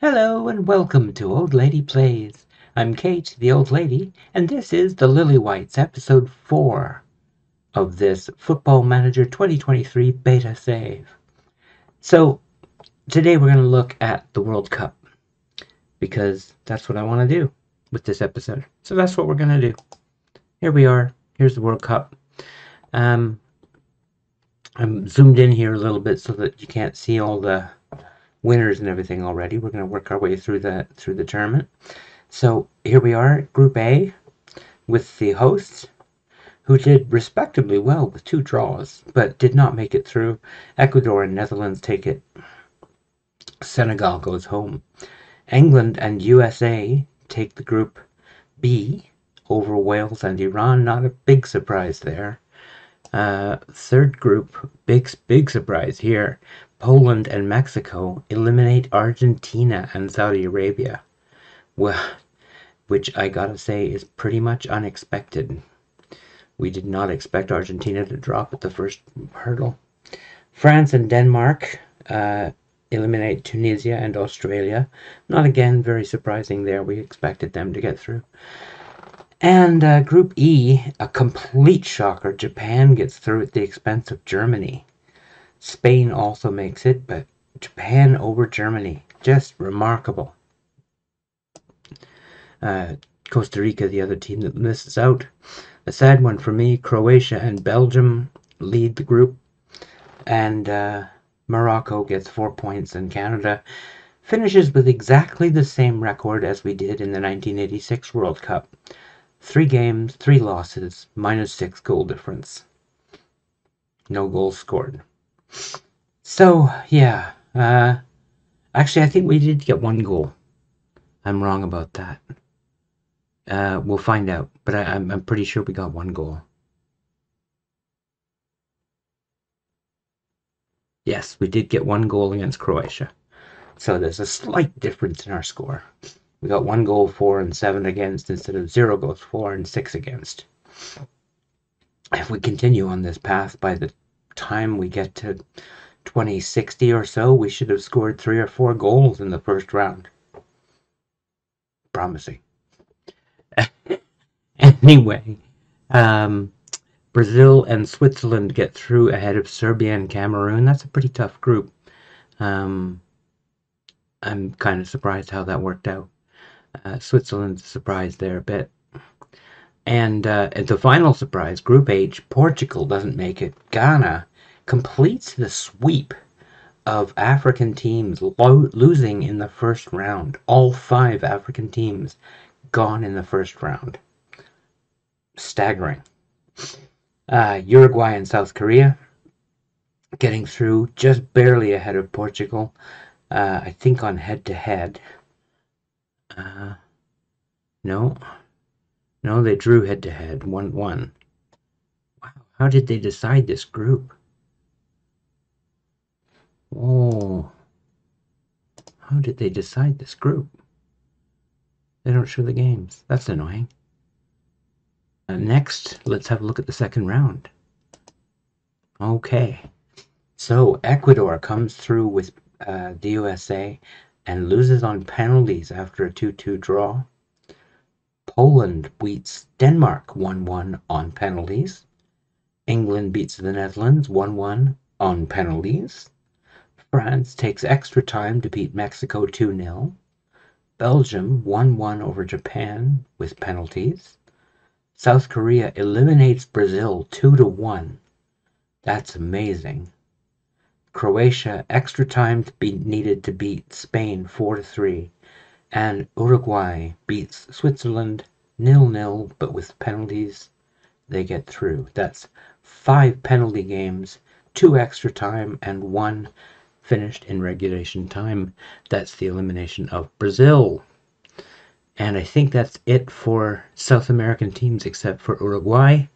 Hello and welcome to Old Lady Plays. I'm Kate, the old lady, and this is the Lilywhites, episode 4 of this Football Manager 2023 beta save. So, today we're going to look at the World Cup, because that's what I want to do with this episode. So that's what we're going to do. Here we are. Here's the World Cup. I'm zoomed in here a little bit so that you can't see all the winners and everything already. We're going to work our way through the tournament. So here we are, Group A, with the hosts, who did respectably well with 2 draws, but did not make it through. Ecuador and Netherlands take it. Senegal goes home. England and USA take the Group B over Wales and Iran. Not a big surprise there. Third group, big surprise here. Poland and Mexico eliminate Argentina and Saudi Arabia. Well, which I gotta say is pretty much unexpected. We did not expect Argentina to drop at the first hurdle. France and Denmark eliminate Tunisia and Australia. Not again very surprising there. We expected them to get through. And Group E, a complete shocker. Japan gets through at the expense of Germany. Spain also makes it, but Japan over Germany. Just remarkable. Costa Rica, the other team that misses out. A sad one for me. Croatia and Belgium lead the group. And Morocco gets 4 points, and Canada finishes with exactly the same record as we did in the 1986 World Cup. 3 games, 3 losses, -6 goal difference. No goals scored. So, yeah. Actually, I think we did get 1 goal. I'm wrong about that. We'll find out, but I'm pretty sure we got 1 goal. Yes, we did get 1 goal against Croatia. So there's a slight difference in our score. We got 1 goal 4 and 7 against instead of 0 goals 4 and 6 against. If we continue on this path, by the time we get to 2060 or so, we should have scored 3 or 4 goals in the first round. Promising. Anyway, Brazil and Switzerland get through ahead of Serbia and Cameroon. That's a pretty tough group. I'm kind of surprised how that worked out. Switzerland's surprised there a bit. And the final surprise, Group H, Portugal doesn't make it. Ghana completes the sweep of African teams losing in the first round. All 5 African teams gone in the first round. Staggering. Uruguay and South Korea getting through just barely ahead of Portugal. I think on head-to-head. No, they drew head-to-head, 1-1. Wow, how did they decide this group? Oh, how did they decide this group? They don't show the games. That's annoying. Next, let's have a look at the second round. Okay, so Ecuador comes through with the USA and loses on penalties after a 2-2 draw. Poland beats Denmark 1-1 on penalties. England beats the Netherlands 1-1 on penalties. France takes extra time to beat Mexico 2-0. Belgium 1-1 over Japan with penalties. South Korea eliminates Brazil 2-1. That's amazing. Croatia extra time needed to beat Spain 4-3. And Uruguay beats Switzerland 0-0, but with penalties they get through. That's 5 penalty games, 2 extra time, and 1 finished in regulation time. That's the elimination of Brazil. And I think that's it for South American teams except for Uruguay.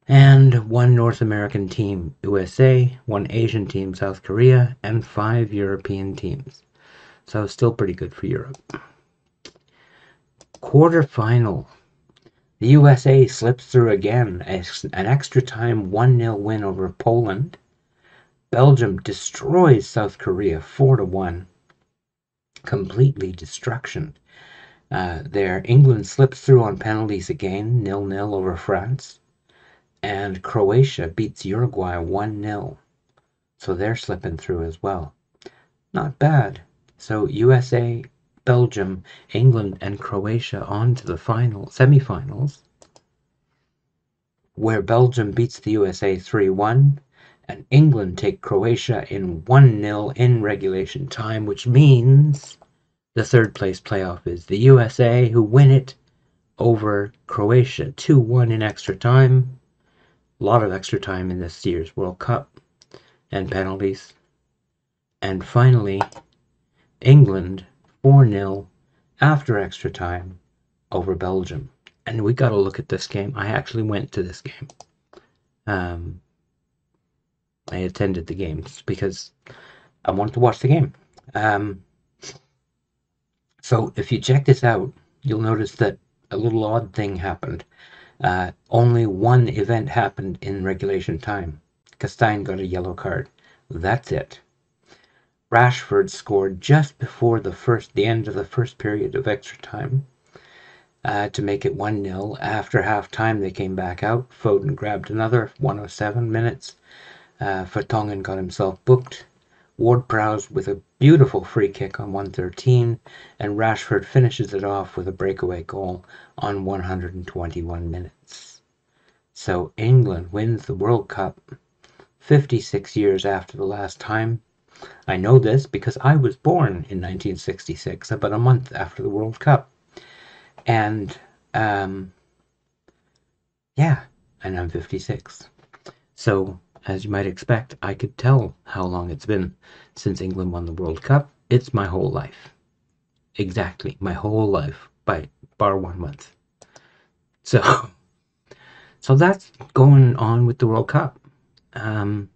And 1 North American team, USA, 1 Asian team, South Korea, and 5 European teams. So still pretty good for Europe. Quarterfinal. The USA slips through again. An extra time 1-0 win over Poland. Belgium destroys South Korea 4-1. completely destruction. There, England slips through on penalties again, 0-0 over France, and Croatia beats Uruguay 1-0. So they're slipping through as well. Not bad. So USA, Belgium, England, and Croatia on to the semifinals, where Belgium beats the USA 3-1, and England take Croatia in 1-0 in regulation time, which means the third place playoff is the USA, who win it over Croatia 2-1 in extra time. A lot of extra time in this year's World Cup and penalties. And finally, England 4-0 after extra time over Belgium. And we got to look at this game. I actually went to this game. I attended the games because I wanted to watch the game. So if you check this out, you'll notice that a little odd thing happened. Only one event happened in regulation time. Castine got a yellow card. That's it. Rashford scored just before the end of the first period of extra time to make it 1-0. After half-time, they came back out. Foden grabbed another 107 minutes. Vertonghen got himself booked. Ward-Prowse with a beautiful free kick on 113, and Rashford finishes it off with a breakaway goal on 121 minutes. So England wins the World Cup 56 years after the last time. I know this because I was born in 1966, about a month after the World Cup. And, yeah, and I'm 56. So, as you might expect, I could tell how long it's been since England won the World Cup. It's my whole life. Exactly, my whole life, by bar 1 month. So that's going on with the World Cup. And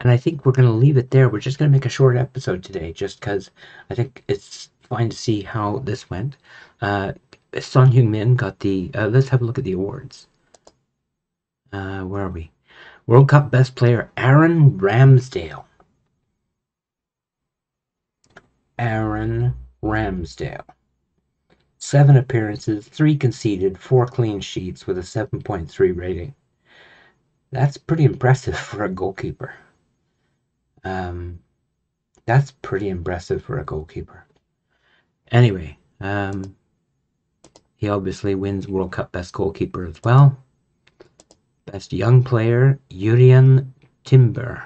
I think we're going to leave it there. We're just going to make a short episode today, just because I think it's fine to see how this went. Son Heung-min got the... let's have a look at the awards. Where are we? World Cup Best Player, Aaron Ramsdale. Aaron Ramsdale. 7 appearances, 3 conceded, 4 clean sheets with a 7.3 rating. That's pretty impressive for a goalkeeper. That's pretty impressive for a goalkeeper. Anyway, he obviously wins World Cup Best Goalkeeper as well. Best Young Player, Jurrien Timber.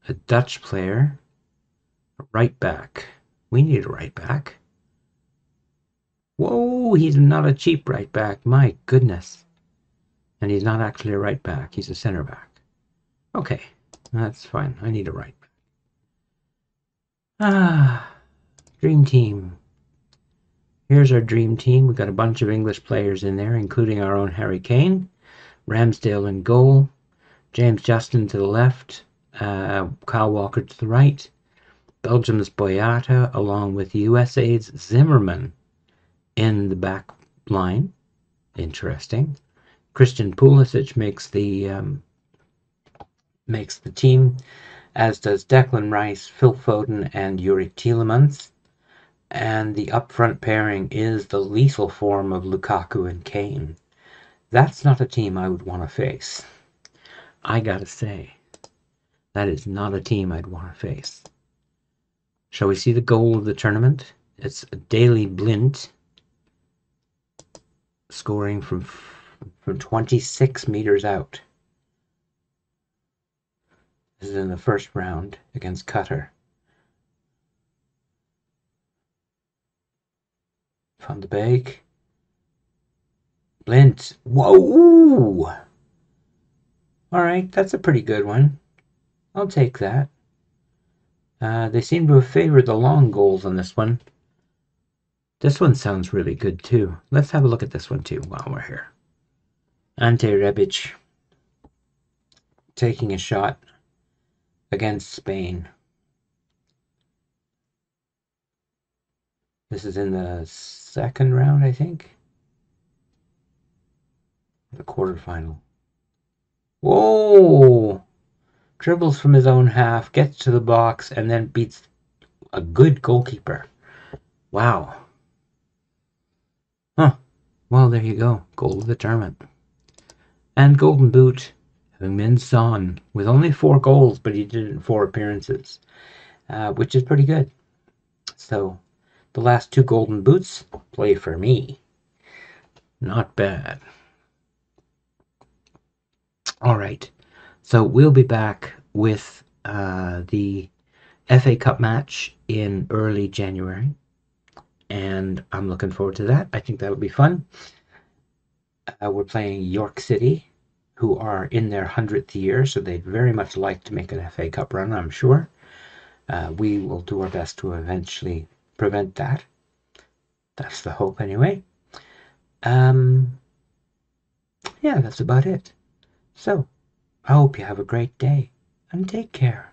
A Dutch player. A right back. We need a right back. Whoa, he's not a cheap right back. My goodness. And he's not actually a right back. He's a center back. Okay, that's fine. I need a right back. Dream team. Here's our dream team. We've got a bunch of English players in there, including our own Harry Kane. Ramsdale in goal. James Justin to the left. Kyle Walker to the right. Belgium's Boyata, along with USA's Zimmerman in the back line. Interesting. Christian Pulisic makes the team, as does Declan Rice, Phil Foden, and Yuri Tielemans. And the up-front pairing is the lethal form of Lukaku and Kane. That's not a team I would want to face. I gotta say, that is not a team I'd want to face. Shall we see the goal of the tournament? It's Daley Blind, scoring from 26 meters out. This is in the first round against Qatar. Van de Beek. Blind. Whoa! Alright, that's a pretty good one. I'll take that. They seem to have favored the long goals on this one. This one sounds really good too. Let's have a look at this one too while we're here. Ante Rebic taking a shot against Spain. This is in the second round, I think. The quarterfinal. Whoa! Dribbles from his own half, gets to the box, and then beats a good goalkeeper. Wow. Huh. Well, there you go. Goal of the tournament. And Golden Boot, Heung-min Son, with only 4 goals, but he did it in 4 appearances, which is pretty good. So, the last 2 Golden Boots play for me. Not bad. All right. So, we'll be back with the FA Cup match in early January, and I'm looking forward to that. I think that'll be fun. We're playing York City, who are in their 100th year, so they'd very much like to make an FA Cup run, I'm sure. We will do our best to eventually prevent that. That's the hope, anyway. Yeah, that's about it. So, I hope you have a great day, and take care.